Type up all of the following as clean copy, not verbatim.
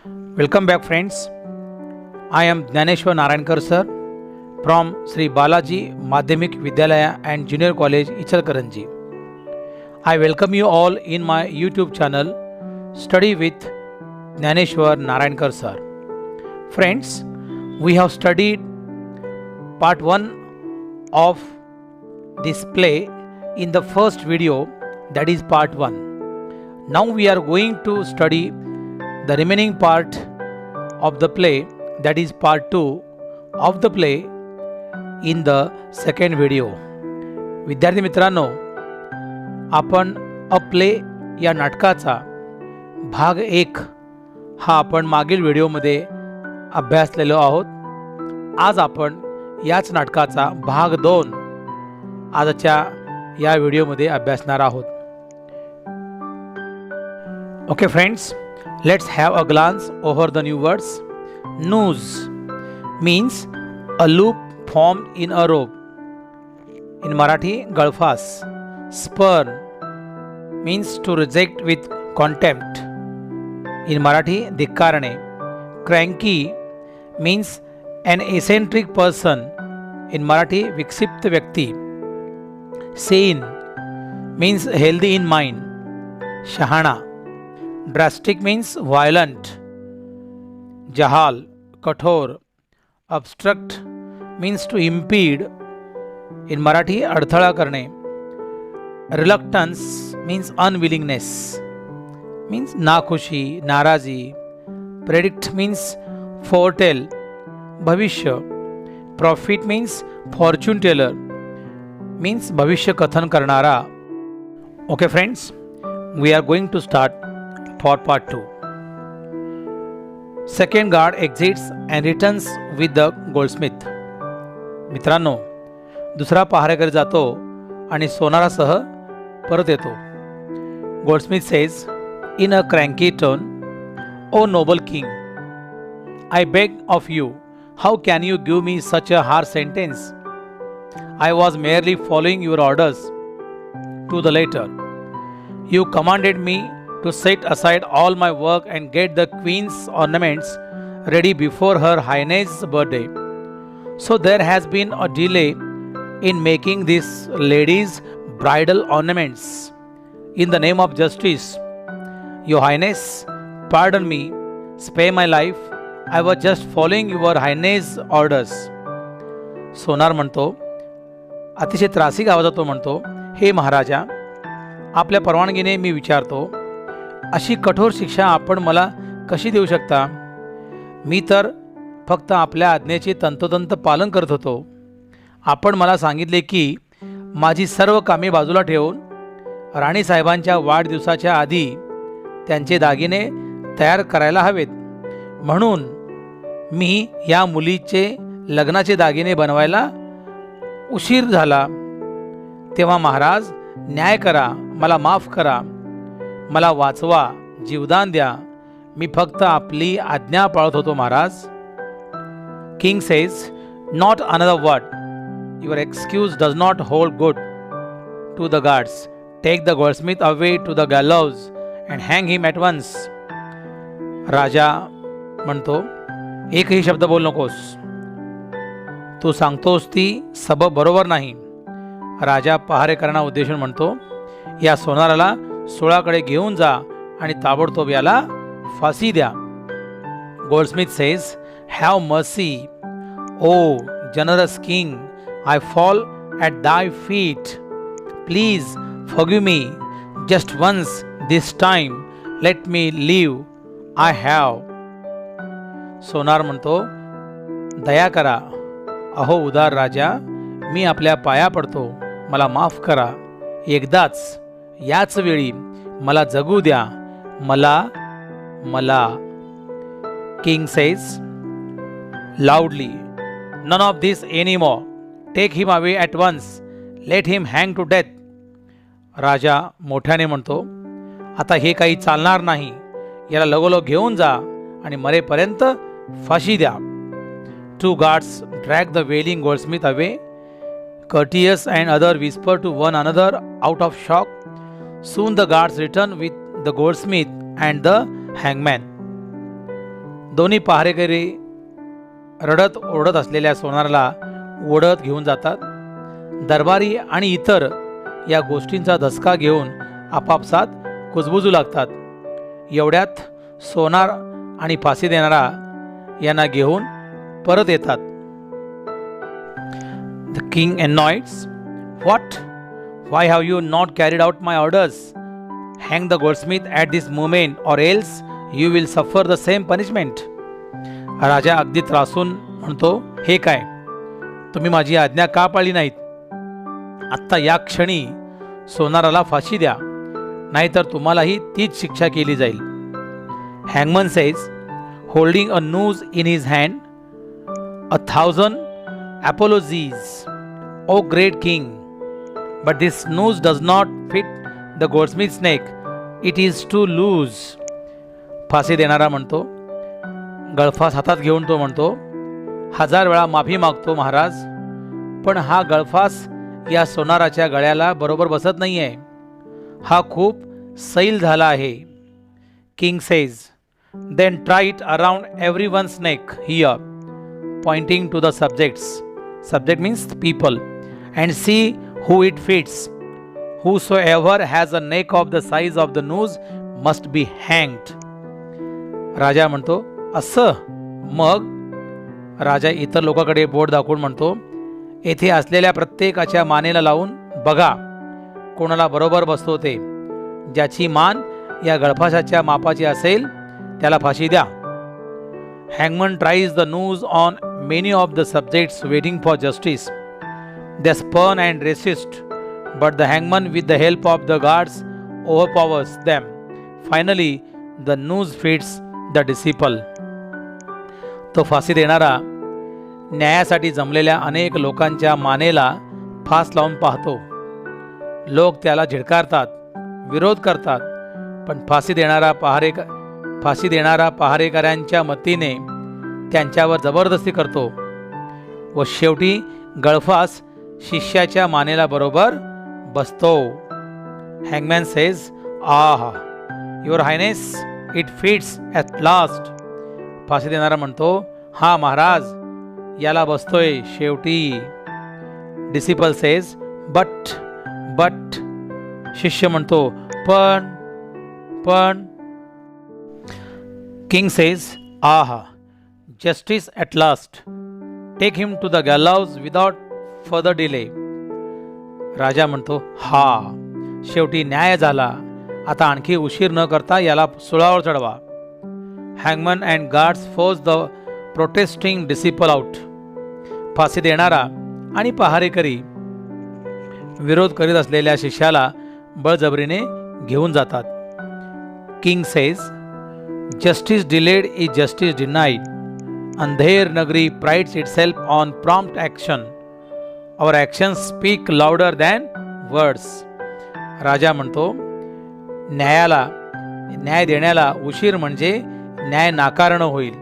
Welcome back, friends. I am Dnyaneshwar Narayankar sir from Sri Balaji Madhyamik Vidyalaya and Junior College, Ichalkaranji. I welcome you all in my YouTube channel, Study with Dnyaneshwar Narayankar sir. Friends, we have studied part 1 of this play in the first video, that is part 1. Now we are going to study the remaining part of the play, that is part 2 of the play in the second video. विद्यार्थी मित्रांनो, आपण अ play या नाटकाचा भाग 1 हा आपण मागील व्हिडिओमध्ये अभ्यासलेलो आहोत. आज आपण याच नाटकाचा भाग 2 आजच्या या व्हिडिओमध्ये अभ्यासणार आहोत. Okay friends, let's have a glance over the new words. Noose means a loop formed in a rope. In Marathi, गळफास. Spurn means to reject with contempt. In Marathi, धिक्कारणे. Cranky means an eccentric person. In Marathi, विक्षिप्त व्यक्ती. Sane means healthy in mind. शहाणा. Drastic means violent. Jahal, कठोर. Obstruct means to impede. In Marathi, अडथळा करणे. Reluctance means unwillingness. Means नाखुशी, नाराजी. Predict means foretell, भविष्य. Prophet means fortune teller. Means भविष्य कथन करणारा. Okay friends, we are going to start for part 2. Second guard exits and returns with the goldsmith. मित्रांनो, दुसरा पहारेकरी जातो आणि सोनारासह परत येतो. Goldsmith says in a cranky tone, "O noble king, I beg of you, how can you give me such a harsh sentence? I was merely following your orders to the letter. You commanded me to set aside all my work and get the queen's ornaments ready before her highness' birthday. So there has been a delay in making this lady's bridal ornaments. In the name of justice, your highness, pardon me, spare my life. I was just following your highness' orders." सोनार म्हणतो, अतिशय त्रासिक आवाजात तो म्हणतो, "हे महाराजा, आपल्या परवानगीने मी विचारतो, अशी कठोर शिक्षा आपण मला कशी देऊ शकता? मी तर फक्त आपल्या आज्ञेचे तंतोतंत पालन करत होतो. आपण मला सांगितले की माझी सर्व कामे बाजूला ठेवून राणीसाहेबांच्या वाढदिवसाच्या आधी त्यांचे दागिने तयार करायला हवेत. म्हणून मी या मुलीचे लग्नाचे दागिने बनवायला उशीर झाला. तेव्हा महाराज, न्याय करा, मला माफ करा, मला वाचवा, जीवदान द्या. मी फक्त आपली आज्ञा पाळत होतो Maharaj." King says, "Not another word. Your excuse does not hold good." To the guards, "Take the goldsmith away to the gallows and hang him at once." राजा म्हणतो, एकही शब्द बोल नकोस. तू सांगतोस ती सबब बरोबर नाही. राजा पहारेकरांना उद्देशून म्हणतो, या सोनाराला सुळाकडे घेऊन जा आणि ताबडतोब याला फाशी द्या. Goldsmith says, "Have mercy, O generous king. I fall at thy feet. Please forgive me. Just once this time. Let me live. I have." सोनार म्हणतो, दया करा, अहो उदार राजा, मी आपल्या पाया पडतो, मला माफ करा. एकदाच, याच वेळी मला जगू द्या. मला. King says loudly, "None of this anymore. Take him away at once. Let him hang to death." राजा मोठ्याने म्हणतो, आता हे काही चालणार नाही. याला लगोलग घेऊन जा आणि मरेपर्यंत फाशी द्या. Two guards drag the wailing goldsmith away. Courtiers and others whisper to one another out of shock. Soon the guards return with the goldsmith and the hangman. दोन्ही पहारेकरी रडत ओरडत असलेल्या सोनाराला ओढत घेऊन जातात. दरबारी आणि इतर या गोष्टींचा धसका घेऊन आपापसात कुजबुजू लागतात. एवढ्यात सोनार आणि फाशी देणारा यांना घेऊन परत येतात. The king annoys, "What? Why have you not carried out my orders? Hang the goldsmith at this moment, or else you will suffer the same punishment." राजा अगदी त्रासून म्हणतो, हे काय, तुम्ही माझी आज्ञा का पाळली नाहीत? आत्ता या क्षणी सोनाराला फाशी द्या, नाहीतर तुम्हालाही तीच शिक्षा केली जाईल. Hangman says, holding a noose in his hand, "1,000 apologies, O great king, but this noose does not fit the goldsmith's neck. It is too loose." फाशी देणारा म्हणतो, गळफास हातात घेऊन तो म्हणतो, 1000 वेळा माफी मागतो महाराज, पण हा गळफास या सोनाराच्या गळ्याला बरोबर बसत नाही आहे. हा खूप सैल झाला आहे. King says, "Then try it around everyone's neck here," pointing to the subjects. Subject means people. "And see who it fits. Whosoever has a neck of the size of the noose must be hanged." राजा म्हणतो, असं? मग राजा इतर लोकांकडे बोट दाखवून म्हणतो, येथे असलेल्या प्रत्येकाच्या मानेला लावून बघा कोणाला बरोबर बसतो ते. ज्याची मान या गळफासाच्या मापाची असेल त्याला फाशी द्या. Hangman tries the noose on many of the subjects waiting for justice. They spurn and resist, but the hangman, with the help of the guards, overpowers them. Finally, the noose fits the disciple. तो फाशी देणारा न्यायासाठी जमलेल्या अनेक लोकांच्या मानेला फास लावून पाहतो. लोक त्याला झिडकारतात, विरोध करतात, पण फाशी देणारा पहारेकऱ्यांच्या मतीने त्यांच्यावर जबरदस्ती करतो व शेवटी गळफास शिष्याच्या मानेला बरोबर बसतो. Hangman says, "aha, your highness, it fits at last." फाशी देणारा म्हणतो, हा महाराज, याला बसतोय शेवटी. Disciple says, but. शिष्य म्हणतो, पण. King says, aha, justice at last. Take him to the gallows without further delay. राजा म्हणतो, हा, शेवटी न्याय झाला. आता आणखी उशीर न करता याला सुळावर चढवा. Hangman and guards force the protesting disciple out. फाशी देणारा आणि पहारेकरी विरोध करीत असलेल्या शिष्याला बळजबरीने घेऊन जातात. King says, justice delayed is justice denied. Andher Nagari prides itself on prompt action. Our actions speak louder than words. राजा म्हणतो, न्याय देण्याला उशीर म्हणजे न्याय नाकारणं होईल.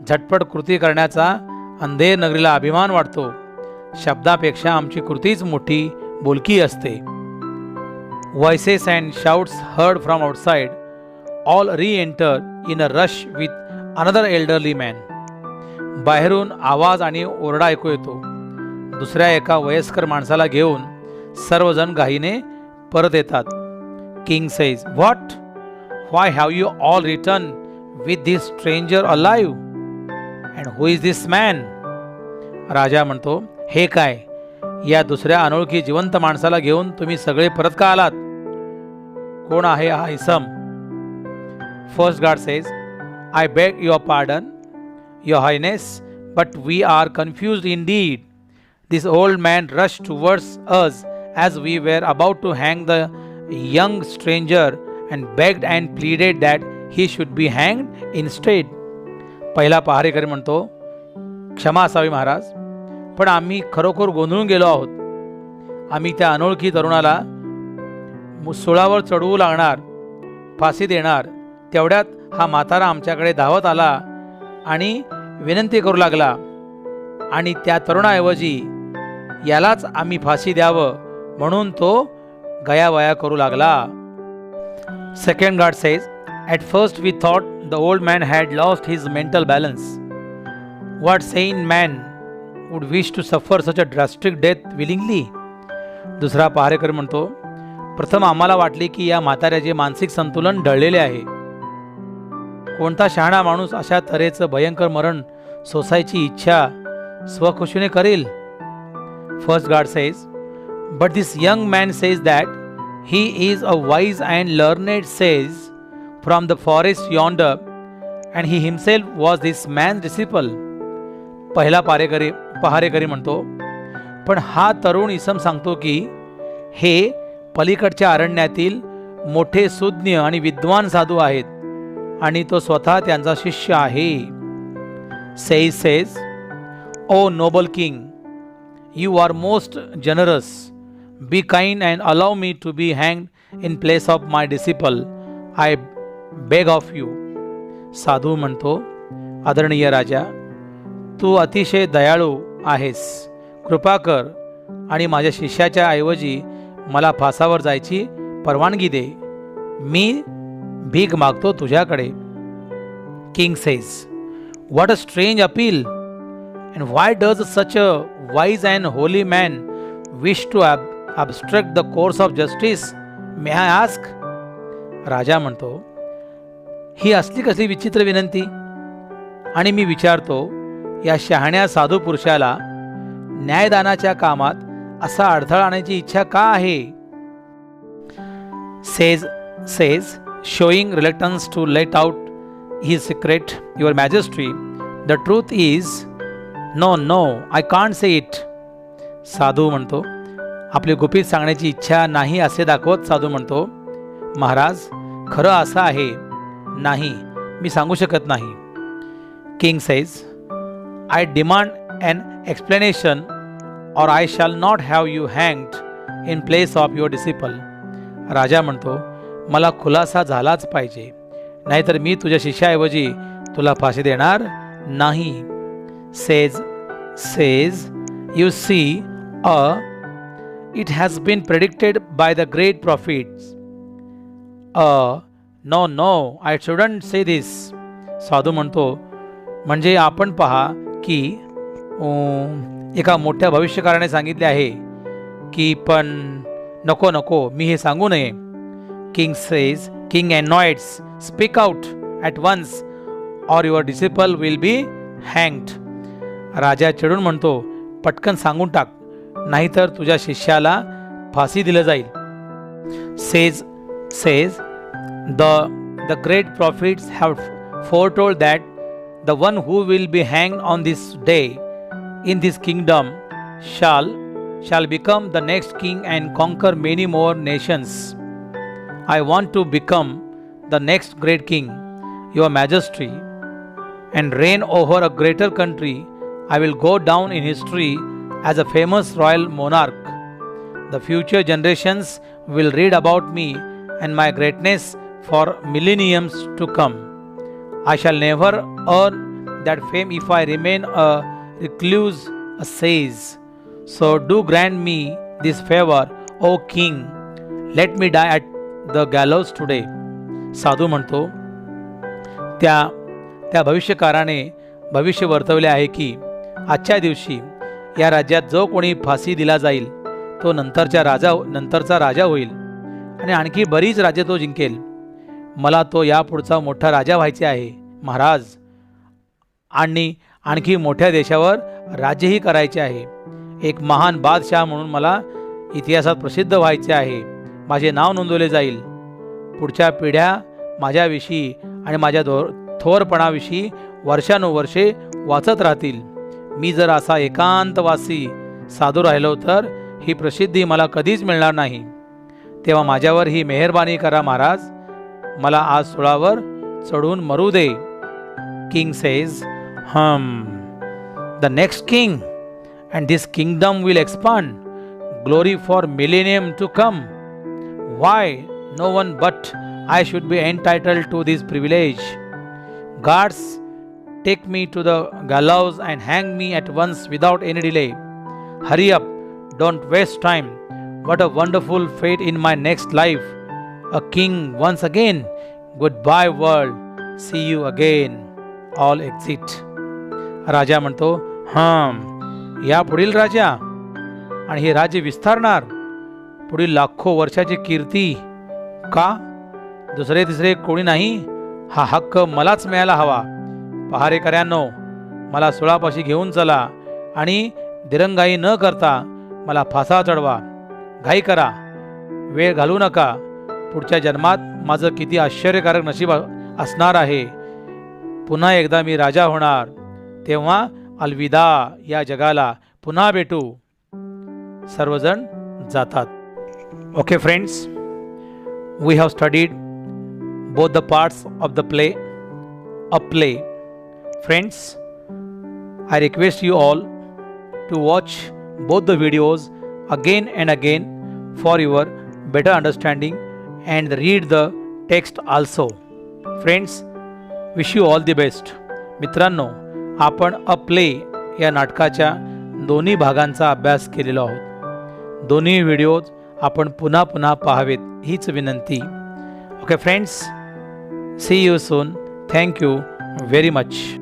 झटपट कृती करण्याचा अंधेर नगरीला अभिमान वाटतो. शब्दापेक्षा आमची कृतीच मोठी बोलकी असते. Voices and shouts heard from outside. All re-enter in a rush with another elderly man. बाहेरून आवाज आणि ओरडा ऐकू येतो. दुसऱ्या एका वयस्कर माणसाला घेऊन सर्वजण घाईने परत येतात. King says, what? Why have you all return with this stranger alive? And who is this man? राजा म्हणतो, हे काय, या दुसऱ्या अनोळखी जिवंत माणसाला घेऊन तुम्ही सगळे परत का आलात? कोण आहे हा इसम? First guard says, I beg your pardon, your highness, but we are confused indeed. This old man rush towards us as we were about to hang the young stranger and begged and pleaded that he should be hanged instead. पहिला पहारेकरी म्हणतो, क्षमा असावी महाराज, पण आम्ही खरोखर गोंधळून गेलो आहोत. आम्ही त्या अनोळखी तरुणाला सुळावर चढवू लागणार, फाशी देणार. तेवढ्यात हा म्हातारा आमच्याकडे धावत आला आणि विनंती करू लागला, आणि त्या तरुणाऐवजी यालाच आम्ही फाशी द्यावं म्हणून तो गयावया करू लागला. Second guard says, at first we thought the old man had lost his mental balance. What sane man would wish to suffer such a drastic death willingly? दुसरा पहारेकरी म्हणतो, प्रथम आम्हाला वाटले की या म्हाताऱ्याचे मानसिक संतुलन ढळलेले आहे. कोणता शहाणा माणूस अशा तऱ्हेचं भयंकर मरण सोसायची इच्छा स्वखुशीने करेल? First God says, but this young man says that he is a wise and learned sage from the forest yonder, and he himself was this man's disciple. पहिला पहारेकरी म्हणतो, पण हा तरुण इसम सांगतो की हे पलीकडच्या अरण्यातील मोठे सुज्ञ आणि विद्वान साधू आहेत आणि तो स्वतः त्यांचा शिष्य आहे. Sage says, O noble king, you are most generous. Be kind and allow me to be hanged in place of my disciple. I beg of you. साधू म्हणतो, आदरणीय राजा, तू अतिशय दयाळू आहेस. कृपा कर आणि माझ्या शिष्याच्या ऐवजी मला फासावर जायची परवानगी दे. मी भीक मागतो तुझ्याकडे. King says, what a strange appeal, and why does such a wise and holy man wish to obstruct the course of justice? May I ask? राजा म्हणतो, ही असली कसली विचित्र विनंती? आणि मी विचारतो, या शहाण्या साधू पुरुषाला न्यायदानाच्या कामात असा अडथळा आणण्याची इच्छा का आहे? says showing reluctance to let out his secret, your majesty, the truth is no, I can't say it. साधू म्हणतो, आपली गुपित सांगण्याची इच्छा नाही असे दाखवत साधू म्हणतो, महाराज, खरं असं आहे, नाही, मी सांगू शकत नाही. King says, I demand an explanation or I shall not have you hanged in place of your disciple. राजा म्हणतो, मला खुलासा झालाच पाहिजे, नाहीतर मी तुझ्या शिष्याऐवजी तुला फाशी देणार नाही. says you see, it has been predicted by the great prophets. No, I shouldn't say this. साधू म्हणतो, म्हणजे आपण पहा की एका मोठ्या भविष्यकाराने सांगितले आहे की, पण नको, मी हे सांगू नये. King says, King annoys, speak out at once or your disciple will be hanged. राजा चिडून म्हणतो, पटकन सांगून टाक, नाहीतर तुझ्या शिष्याला फाशी दिलं जाईल. says the great prophets have foretold that the one who will be hanged on this day in this kingdom shall become the next king and conquer many more nations. I want to become the next great king, your majesty, and reign over a greater country. I will go down in history as a famous royal monarch. The future generations will read about me and my greatness for millenniums to come. I shall never earn that fame if I remain a recluse, a sage. So do grant me this favor, O king. Let me die at the gallows today. साधू म्हणतो, त्या भविष्यकाराने भविष्य वर्तवले आहे की आजच्या दिवशी या राज्यात जो कोणी फाशी दिला जाईल तो नंतरचा राजा होईल आणि आणखी बरीच राज्य तो जिंकेल. मला तो यापुढचा मोठा राजा व्हायचे आहे महाराज, आणि आणखी मोठ्या देशावर राज्यही करायचे आहे. एक महान बादशाह म्हणून मला इतिहासात प्रसिद्ध व्हायचे आहे. माझे नाव नोंदवले जाईल. पुढच्या पिढ्या माझ्याविषयी आणि माझ्या थोरपणाविषयी वर्षानुवर्षे वाचत राहतील. मी जर असा एकांतवासी साधू राहिलो तर ही प्रसिद्धी मला कधीच मिळणार नाही. तेव्हा माझ्यावर ही मेहरबानी करा महाराज, मला आज सुळावर चढून मरू दे. King says, the next king, and this kingdom will expand, glory for millennium to come. Why no one but I should be entitled to this privilege? Guards, take me to the gallows and hang me at once without any delay. Hurry up, don't waste time. What a wonderful fate in my next life. A king once again. Goodbye world. See you again. All exit. राजा म्हणतो, या पुढील राजा आणि हे राज्य विस्तारणार, पुढील लाखो वर्षाची कीर्ती. का? दुसरे तिसरे कोणी नाही, हा हक्क मलाच मिळायला हवा. पहारेकऱ्यांनो, मला सुळापाशी घेऊन चला आणि दिरंगाई न करता मला फासा चढवा. घाई करा, वेळ घालवू नका. पुढच्या जन्मात माझं किती आश्चर्यकारक नशीब असणार आहे. पुन्हा एकदा मी राजा होणार, तेव्हा अलविदा या जगाला. पुन्हा भेटू. सर्वजण जातात. Okay friends, we have studied both the parts of the play. A play. Friends, I request you all to watch both the videos again and again for your better understanding and read the text also. Friends, wish you all the best. मित्रांनो, आपण अ play या नाटकाच्या दोन्ही भागांचा अभ्यास केलेला आहोत. दोन्ही व्हिडिओज आपण पुन्हा पुन्हा पाहावेत हीच विनंती. Okay friends, see you soon. Thank you very much.